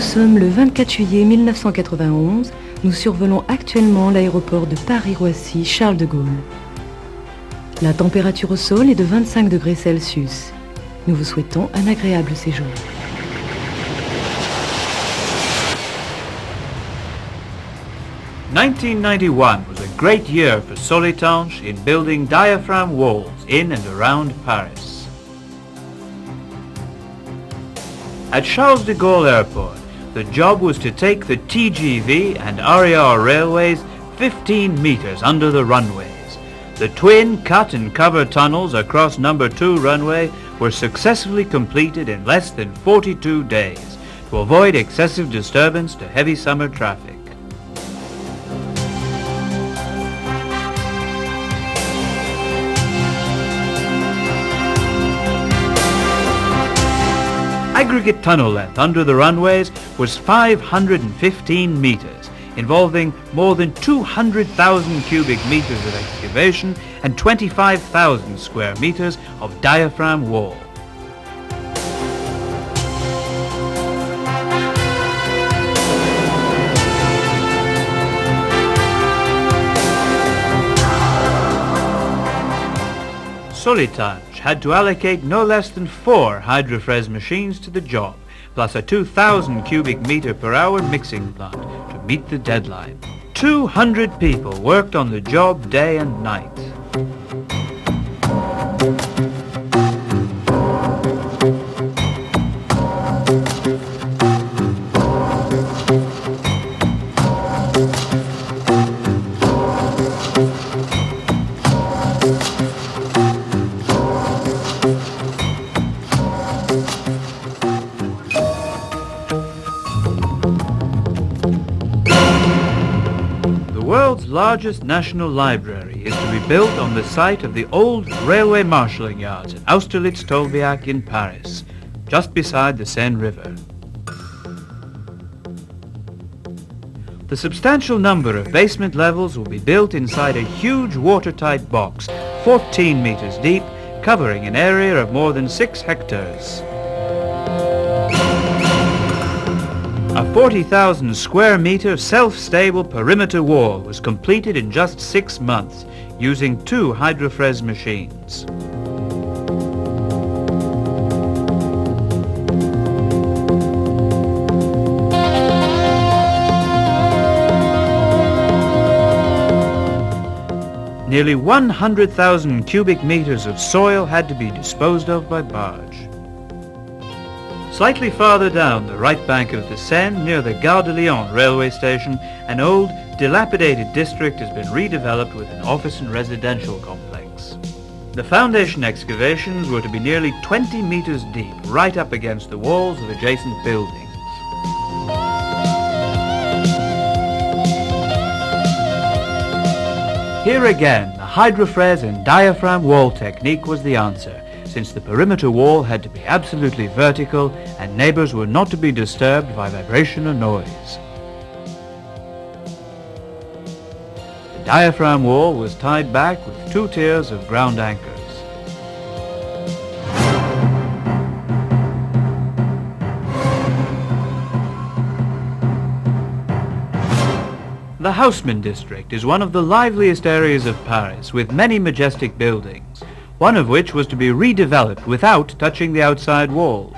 sommes le 24 juillet 1991. Nous survolons actuellement l'aéroport de Paris-Roissy Charles de Gaulle. La température au sol est de 25 degrés Celsius. Nous vous souhaitons un agréable séjour. (1991) was a great year for Soletanche in building diaphragm walls in and around Paris. At Charles de Gaulle Airport, the job was to take the TGV and RER railways 15 meters under the runways. The twin cut and cover tunnels across number 2 runway were successfully completed in less than 42 days to avoid excessive disturbance to heavy summer traffic. Aggregate tunnel length under the runways was 515 meters, involving more than 200,000 cubic meters of excavation and 25,000 square meters of diaphragm wall. Soletanche had to allocate no less than 4 hydrofreeze machines to the job, plus a 2,000 cubic meter per hour mixing plant to meet the deadline. 200 people worked on the job day and night. The world's largest national library is to be built on the site of the old railway marshalling yards at Austerlitz-Tolbiac in Paris, just beside the Seine River. The substantial number of basement levels will be built inside a huge watertight box, 14 meters deep, covering an area of more than 6 hectares. A 40,000 square meter self-stable perimeter wall was completed in just 6 months using 2 hydrofreeze machines. Nearly 100,000 cubic meters of soil had to be disposed of by barge. Slightly farther down the right bank of the Seine, near the Gare de Lyon railway station, an old, dilapidated district has been redeveloped with an office and residential complex. The foundation excavations were to be nearly 20 meters deep, right up against the walls of adjacent buildings. Here again, the hydrofreeze and diaphragm wall technique was the answer, since the perimeter wall had to be absolutely vertical and neighbors were not to be disturbed by vibration or noise. The diaphragm wall was tied back with 2 tiers of ground anchors. The Haussmann district is one of the liveliest areas of Paris, with many majestic buildings, one of which was to be redeveloped without touching the outside walls.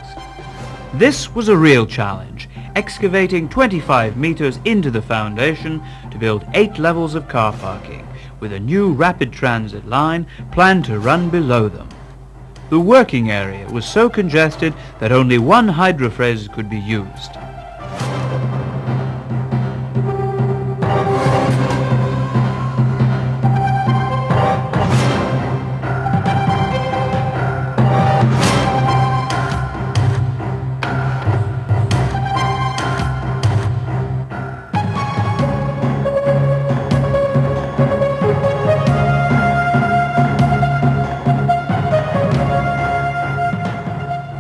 This was a real challenge, excavating 25 meters into the foundation to build 8 levels of car parking, with a new rapid transit line planned to run below them. The working area was so congested that only 1 hydrofreeze could be used.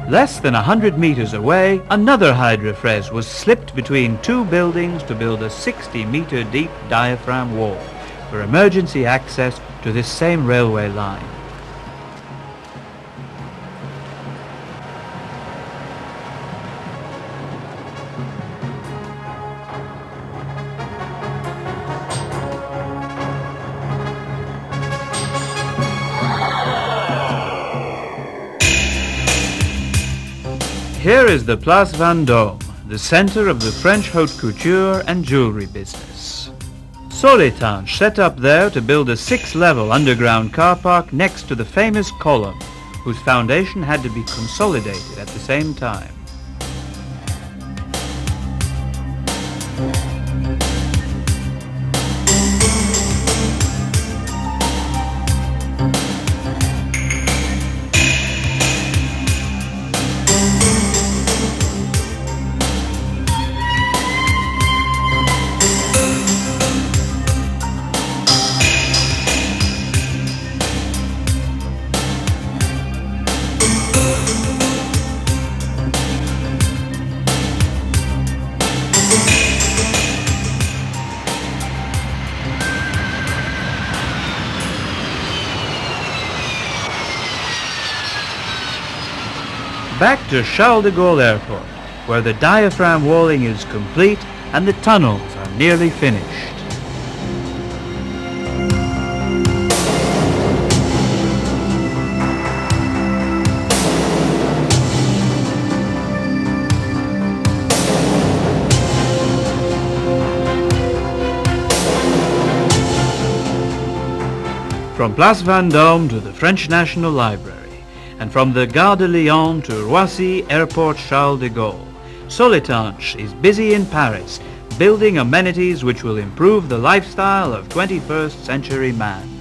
Less than 100 meters away, another hydrofreeze was slipped between 2 buildings to build a 60-meter deep diaphragm wall for emergency access to this same railway line. Here is the Place Vendôme, the center of the French haute couture and jewelry business. Soletanche set up there to build a 6-level underground car park next to the famous column, whose foundation had to be consolidated at the same time. Back to Charles de Gaulle Airport, where the diaphragm walling is complete and the tunnels are nearly finished. From Place Vendôme to the French National Library, and from the Gare de Lyon to Roissy Airport Charles de Gaulle, Soletanche is busy in Paris, building amenities which will improve the lifestyle of 21st century man.